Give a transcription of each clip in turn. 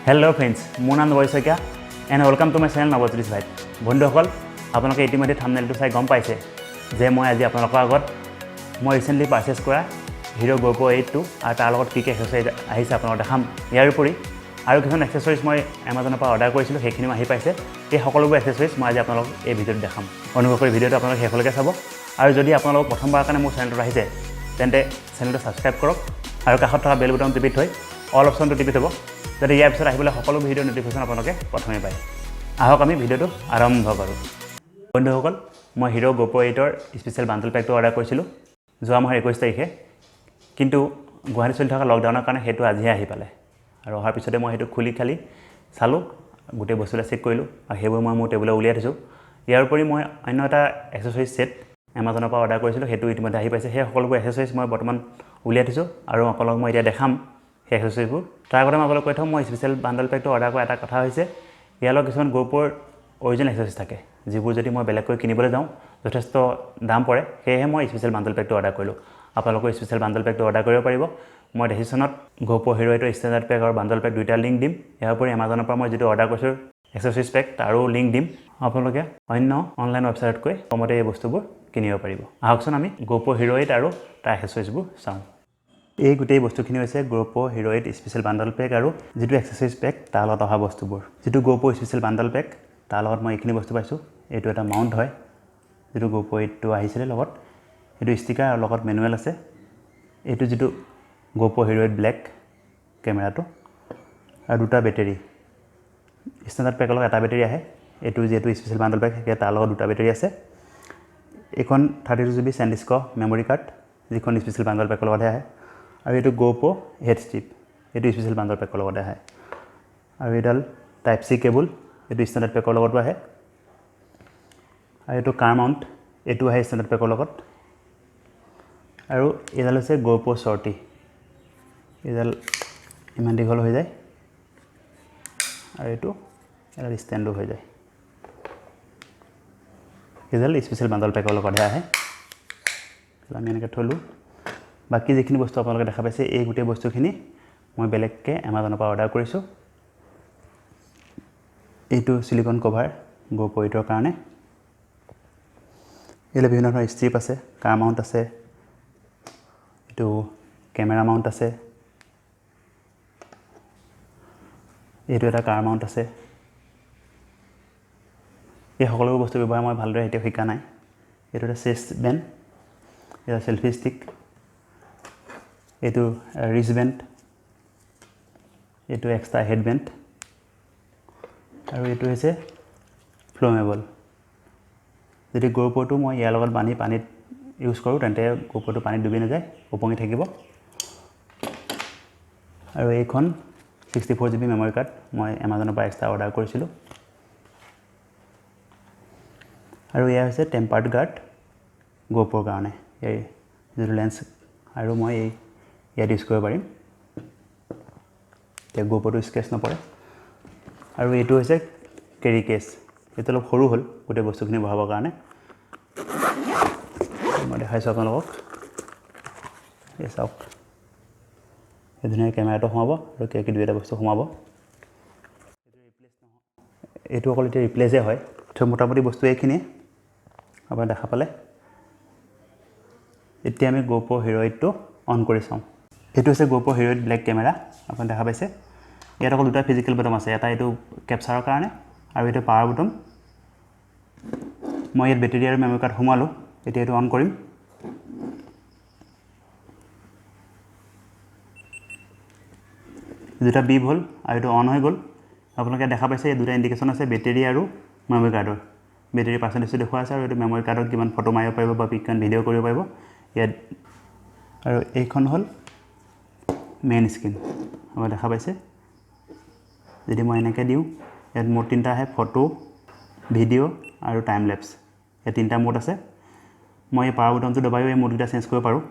hello friends मोर नाम Nabaj Saikia and welcome to my channel नवज्योतिष भाई बंधुসকল আপোনালোকে ইতিমধ্যে থাম্বনেলটো চাই গম পাইছে যে মই আজি আপোনালোকৰ আগত মই ৰিসেন্টলি পাৰচেজ কৰা হিৰো GoPro 8 টো আৰু তাৰ লগত কি কি এক্সেসৰিজ আহিছে আপোনালোকক দেখাম ইয়াৰ উপৰি আৰু কিছুমান এক্সেসৰিজ মই Amazonৰ পৰা অৰ্ডাৰ কৰিছিলোঁ সেইখিনি আহি পাইছে এই সকলোবোৰ এক্সেসৰিজ মই আজি আপোনালোকক এই ভিডিঅ'ত দেখাম অনুগ্ৰহ কৰি ভিডিঅ'টো আপোনালোকে শেষলৈকে চাব আৰু যদি আপোনালোক প্ৰথমবাৰৰ কাৰণে মোৰ চেনেলটো আহিছে তেন্তে চেনেলটো সাবস্ক্ৰাইব কৰক আৰু কাষত থকা বেল বুটামটো টিপি থৈ অল অপচনটো টিপি থব যাতে ইয়াৰ পিছত আহিবলৈ সকলো ভিডিঅ' নটিফিকেশ্যন আপোনালোকে প্ৰথমে পায় আহক আমি ভিডিঅ'টো আৰম্ভ কৰোঁ বন্ধুসকল মই হিৰো GoPro 8 ৰ স্পেচিয়েল বান্ডল পেকটো অৰ্ডাৰ কৰিছিলোঁ যোৱা মাহৰ 21 তাৰিখে কিন্তু গুৱাহাটী চলি থকা লকডাউনৰ কাৰণে সেইটো আজিহে আহি পালে আৰু অহাৰ পিছতে মই সেইটো খুলি খালি চালোঁ গোটেই বস্তুবিলাক চেক কৰিলোঁ আৰু সেইবোৰ মই মোৰ টেবুলত উলিয়াই থৈছোঁ ইয়াৰ উপৰি মই অন্য এটা এক্সেসৰিজ সেট Amazonৰ পৰা অৰ্ডাৰ কৰিছিলোঁ সেইটো ইতিমধ্যে আহি পাইছে সেই সকলোবোৰ এক্সেসৰিজ মই বৰ্তমান উলিয়াই থৈছোঁ আৰু আপোনালোকক মই এতিয়া দেখাম সেই এক্সেসৰিজবোৰ তাৰ আগতে মই আপোনালোকক কৈ থওঁ মই স্পেচিয়েল বান্ডল পেকটো অৰ্ডাৰ কৰা এটা কথা হৈছে ইয়াৰ লগত কিছুমান GoProৰ অৰিজিনেল এক্সেসৰিজ থাকে যিবোৰ যদি মই বেলেগকৈ কিনিবলৈ যাওঁ যথেষ্ট দাম পৰে সেয়েহে মই স্পেচিয়েল বান্ডল পেকটো অৰ্ডাৰ কৰিলোঁ আপোনালোকৰ স্পেচিয়েল বান্ডল পেকটো অৰ্ডাৰ কৰিব পাৰিব মই ডেসক্ৰিপশ্যনত GoPro Hero 8 ৰ ষ্টেণ্ডাৰ্ড পেক আৰু বান্ডল পেক দুইটা লিংক দিম ইয়াৰ উপৰি Amazonৰ পৰা মই যেটো অৰ্ডাৰ কৰিছোঁ এক্সেসৰিজ পেক তাৰো লিংক দিম আপোনালোকে অন্য অনলাইন ৱেবছাইটতকৈ কমতে এই বস্তুবোৰ কিনিব পাৰিব আহকচোন আমি GoPro Hero 8 আৰু তাৰ এক্সেসৰিজবোৰ চাওঁ এই গোটেই বস্তুখিনি হৈছে GoPro Hero 8 special bundle pack আৰু যেটো এক্সেসৰিজ পেক তাৰ লগত অহা বস্তুবোৰ যেটো GoPro স্পেচিয়েল বান্ডল পেক তাৰ লগত মই এইখিনি বস্তু পাইছোঁ এইটো এটা মাউন্ট হয় যেটো GoPro 8 টো আহিছিল লগত এইটো ষ্টিকাৰ আৰু লগত মেনুৱেল আছে এইটো যেটো GoPro Hero 8 ব্ল্যাক কেমেৰাটো আৰু দুটা বেটাৰী ষ্টেণ্ডাৰ্ড পেকৰ লগত এটা বেটাৰী আহে এইটো যেটো স্পেচিয়েল বান্ডল পেক আছে তাৰ লগত দুটা বেটাৰী আছে এখন 32GB SanDisk মেমৰি কাৰ্ড যিখন স্পেচিয়েল বান্ডল পেকৰ লগত আহে আৰু এইটো GoPro হেড ষ্ট্ৰিপ এইটো স্পেচিয়েল বান্ডল পেকৰ লগত আহে আৰু এডাল টাইপ C কেবল এইটো ষ্টেণ্ডাৰ্ড পেকৰ লগত আহে আৰু এইটো কাৰ মাউন্ট এইটো আহে ষ্টেণ্ডাৰ্ড পেকৰ লগত আৰু এডাল হৈছে GoPro Shorty এডাল ইমান দীঘল হৈ যায় আৰু এইটো এডাল ষ্টেণ্ডো হৈ যায় এডাল স্পেচিয়েল বান্ডল পেকৰ লগত আহে আমি এনেকৈ থলো বাকি যিখিনি বস্তু আপোনালোকে দেখা পাইছে এই গোটেই বস্তুখিনি মই বেলেগকে Amazonৰ পৰা অৰ্ডাৰ কৰিছোঁ এইটো সিলিকন কভাৰ GoPro 8 ৰ কাৰণে এলে বিভিন্ন ধৰণৰ ষ্ট্ৰিপ আছে কাৰ মাউন্ট আছে এইটো কেমেৰা মাউন্ট আছে এইটো এটা কাৰ মাউন্ট আছে এই সকলো বস্তু ব্যৱহাৰ মই ভালদৰে এতিয়া শিকা নাই এইটো এটা চেষ্ট বেণ্ড এটা সেলফি ষ্টিক এইটো ৰিষ্ট বেণ্ড এইটো এক্সট্ৰা হেড বেণ্ড আৰু এইটো হৈছে ফ্লোমেবল যদি GoPro টো মই ইয়াৰ লগত বানি পানীত ইউজ কৰোঁ তেন্তে GoPro টো পানীত ডুবি নাযায় ওপঙি থাকিব আৰু এইখন 64GB মেমৰি কাৰ্ড মই Amazonৰ পৰা এক্সট্ৰা অৰ্ডাৰ কৰিছিলোঁ আৰু এয়া হৈছে টেম্পাৰ্ড গাৰ্ড GoPro কাৰণে এই যেটো লেন্স আৰু মই এই ইয়াত ইউজ কৰিব পাৰিম তে GoPro টো স্কেচ নপৰে আৰু এইটো হৈছে কেৰি কেছ এইটো অলপ সৰু হ'ল গোটেই বস্তুখিনি বহাবৰ কাৰণে মই দেখাইছোঁ আপোনালোকক এই চাওক এই ধুনীয়া কেমেৰাটো সোমাব আৰু কি দুইটা বস্তু সোমাব এইটো অকল এতিয়া ৰিপ্লেচে হয় তো মোটামুটি বস্তু এইখিনি আপুনি দেখা পালে এতিয়া আমি GoPro Hero 8 টো অন কৰি চাওঁ এইটো হৈছে GoPro Hero 8 ব্ল্যাক কেমেৰা আপুনি দেখা পাইছে ইয়াত অকল দুটা ফিজিক্যাল বটন আছে এটা এইটো কেপচাৰৰ কাৰণে আৰু এইটো পাৱাৰ বটন মই ইয়াত বেটাৰী আৰু মেমৰি কাৰ্ড সোমালো এতিয়া এইটো অন কৰিম দুটা বিপ হ'ল আৰু এইটো অন হৈ গ'ল আপোনালোকে দেখা পাইছে এই দুটা ইন্ডিকেশন আছে বেটাৰী আৰু মেমৰি কাৰ্ডৰ বেটাৰী পাৰ্চেন্টেজ দেখুৱা আছে আৰু এইটো মেমৰি কাৰ্ডত কিমান ফটো মাৰিব পাৰিব বা পিক এণ্ড ভিডিঅ' কৰিব পাৰিব ইয়াত আৰু এইখন হ'ল মেইন স্ক্ৰীন আপুনি দেখা পাইছে যদি মই এনেকৈ দিওঁ ইয়াত মোড তিনটা আহে ফটো ভিডিঅ' আৰু টাইম লেপছ এই তিনটা মোড আছে মই এই পাৱাৰ বুটামটো দবাইও এই মোডকেইটা চেঞ্জ কৰিব পাৰোঁ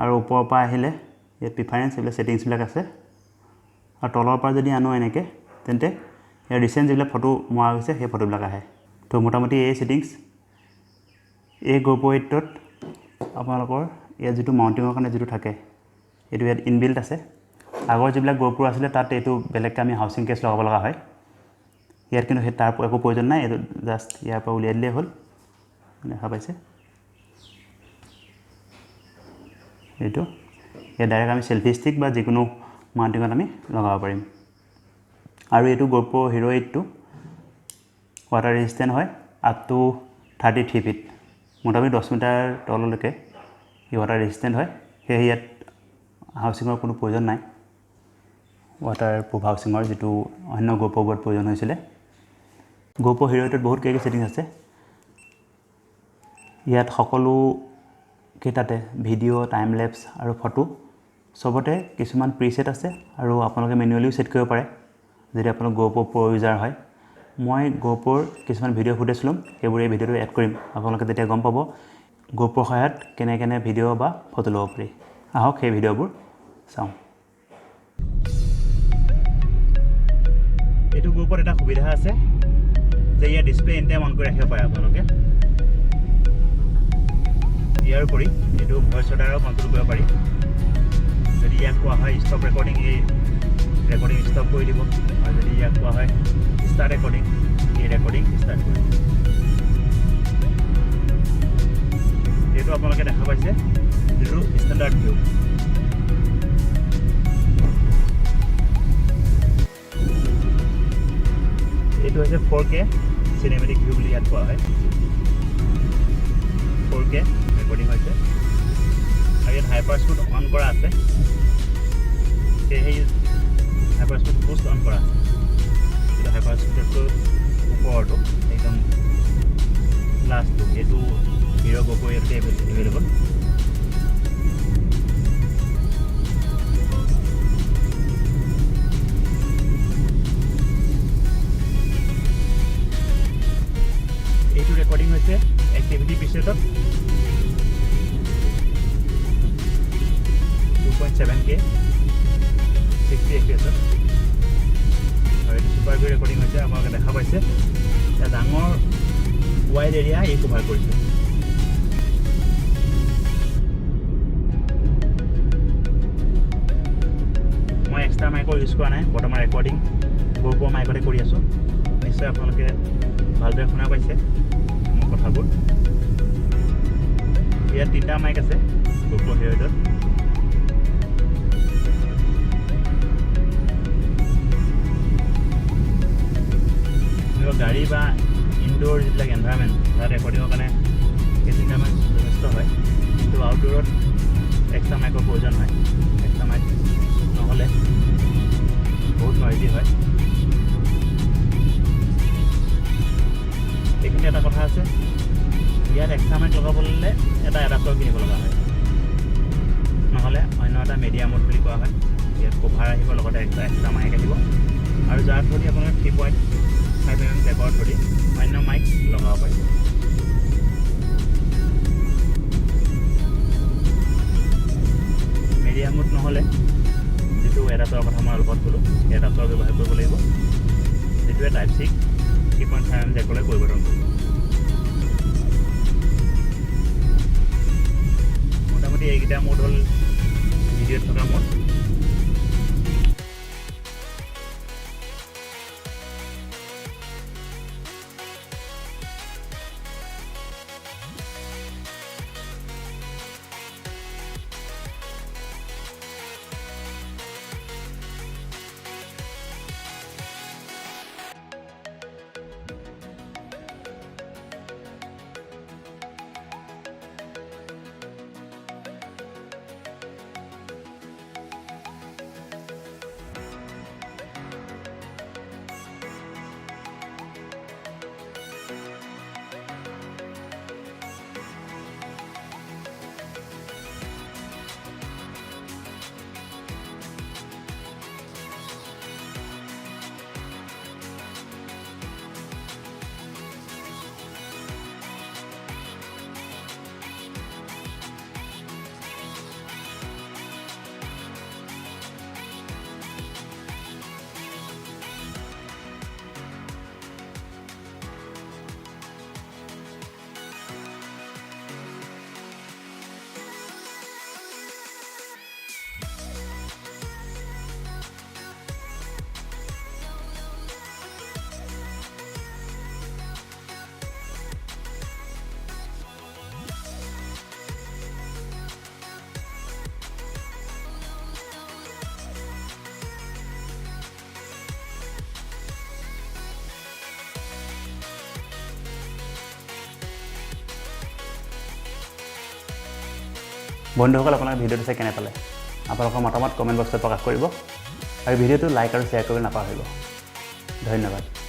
আৰু ওপৰৰ পৰা আহিলে ইয়াত প্ৰিফাৰেন্স এইবিলাক ছেটিংছবিলাক আছে আৰু তলৰ পৰা যদি আনো এনেকৈ তেন্তে ইয়াৰ ৰিচেণ্ট যিবিলাক ফটো মৰা হৈছে সেই ফটোবিলাক আহে তো মোটামুটি এই ছেটিংছ এই GoPro 8 ত আপোনালোকৰ ইয়াত যেটো মাউন্টিঙৰ কাৰণে যেটো থাকে এইটো ইয়াত ইনবিল্ট আছে আগৰ যিবিলাক GoPro আছিলে তাত এইটো বেলেগকৈ আমি হাউচিং কেছ লগাব লগা হয় ইয়াত কিন্তু সেই তাৰ একো প্ৰয়োজন নাই এইটো জাষ্ট ইয়াৰ পৰা উলিয়াই দিলেই হ'ল দেখা পাইছে এইটো ইয়াত ডাইৰেক্ট আমি চেলফি ষ্টিক বা যিকোনো মাউণ্টিঙত আমি লগাব পাৰিম আৰু এইটো GoPro Hero 8টো ৱাটাৰ ৰেজিষ্টেণ্ট হয় আপ টু 33 ফিট মোটামুটি 10 মিটাৰ তললৈকে ই ৱাটাৰ ৰেজিষ্টেণ্ট হয় সেয়ে ইয়াত হাউচিঙৰ কোনো প্ৰয়োজন নাই ৱাটাৰ প্ৰুফ হাউচিঙৰ যিটো অন্য GoProবোৰত প্ৰয়োজন হৈছিলে GoPro Hero 8ত বহুত কেইটা সেটিংছ আছে ইয়াত সকলো কেইটাতে ভিডিঅ' টাইম লেপছ আৰু ফটো সবতে কিছুমান প্ৰিসেট আছে আৰু আপোনালোকে মেনুৱেলিও সেট কৰিব পাৰে যদি আপোনালোক GoPro Pro ইউজাৰ হয় মই GoProৰ কিছুমান ভিডিঅ' ফুটেজ লম সেইবোৰ এই ভিডিঅ'টো এড কৰিম আপোনালোকে তেতিয়া গম পাব GoPro সহায়ত কেনে ভিডিঅ' বা ফটো ল'ব পাৰি আহক সেই ভিডিঅ'বোৰ চাওঁ এইটো GoProত এটা সুবিধা আছে যে ইয়াৰ ডিসপ্লে এনিটাইম অন কৰি ৰাখিব পাৰে আপোনালোকে ইয়াৰ উপৰি এইটো ভইচ অৰ্ডাৰো কন্ট্ৰল কৰিব পাৰি যদি ইয়াক কোৱা হয় ষ্টপ ৰেকৰ্ডিং এই ৰেকৰ্ডিং ষ্টপ কৰি দিব আৰু যদি ইয়াক কোৱা হয় ষ্টাৰ্ট ৰেকৰ্ডিং এই ৰেকৰ্ডিং ষ্টাৰ্ট কৰি দিব এইটো আপোনালোকে দেখা পাইছে যিটো ষ্টেণ্ডাৰ্ড ভিউ এইটো হৈছে 4K চিনেমেটিক ভিউ বুলি ইয়াত কোৱা হয় 4K ৰেকৰ্ডিং হৈছে আৰু ইয়াত হাইপাৰ স্পিড অন কৰা আছে সেয়েহে হাইপাৰ স্পিড বুষ্ট অন কৰা আছে কিন্তু হাইপাৰ স্পিডতকৈ ওপৰটো একদম লাষ্টটো এইটো Hero GoPro ইয়াতে এভেইলেবল এইটো ৰেকৰ্ডিং হৈছে এক্টিভিটি পিছেটত 2.7K 60 fps আৰু এইটো ছুপাৰ ভিউ ৰেকৰ্ডিং হৈছে আপোনালোকে দেখা পাইছে এটা ডাঙৰ ৱাইড এৰিয়া এই কভাৰ কৰিছে মই এক্সট্ৰা মাইকৰ ইউজ কৰা নাই বৰ্তমান ৰেকৰ্ডিং GoPro মাইকতে কৰি আছোঁ নিশ্চয় আপোনালোকে ভালদৰে শুনা পাইছে মোৰ কথাবোৰ ইয়াত 3টা মাইক আছে GoPro Hero 8ত গাড়ী বা ইনডোৰ যিবিলাক এনভাইৰনমেণ্ট তাত ৰেকৰ্ডিঙৰ কাৰণে এই 3টা মাইক যথেষ্ট হয় কিন্তু আউটডোৰত এক্সট্ৰা মাইকৰ প্ৰয়োজন হয় এক্সট্ৰা মাইক নহ'লে বহুত নইজি হয় এইখিনি এটা কথা আছে ইয়াত এক্সট্ৰা মাইক লগাবলৈ এটা এডাপ্টাৰ কিনিব লগা হয় নহ'লে অন্য এটা মিডিয়া মোড বুলি কোৱা হয় ইয়াত কভাৰ আহিব লগতে এক্সট্ৰা মাইক আহিব আৰু যাৰ থ্ৰুদি আপোনালোকে 3.5mm জেকৰ থ্ৰুদি অন্য মাইক লগাব পাৰিব মিডিয়া মোড নহ'লে যিটো এডাপ্টাৰৰ কথা মই অলপত ক'লোঁ সেই এডাপ্টাৰ ব্যৱহাৰ কৰিব লাগিব যিটোৱে টাইপ চি 3.5mm জেকলৈ পৰিৱৰ্তন কৰিব মোটামুটি এইকেইটা মোড হ'ল ভিডিঅ'ত থকা মোড বন্ধুসকল আপোনালোকে ভিডিঅ'টো চাই কেনে পালে আপোনালোকৰ মতামত কমেণ্ট বক্সত প্ৰকাশ কৰিব আৰু ভিডিঅ'টো লাইক আৰু শ্বেয়াৰ কৰিব নাপাহৰিব ধন্যবাদ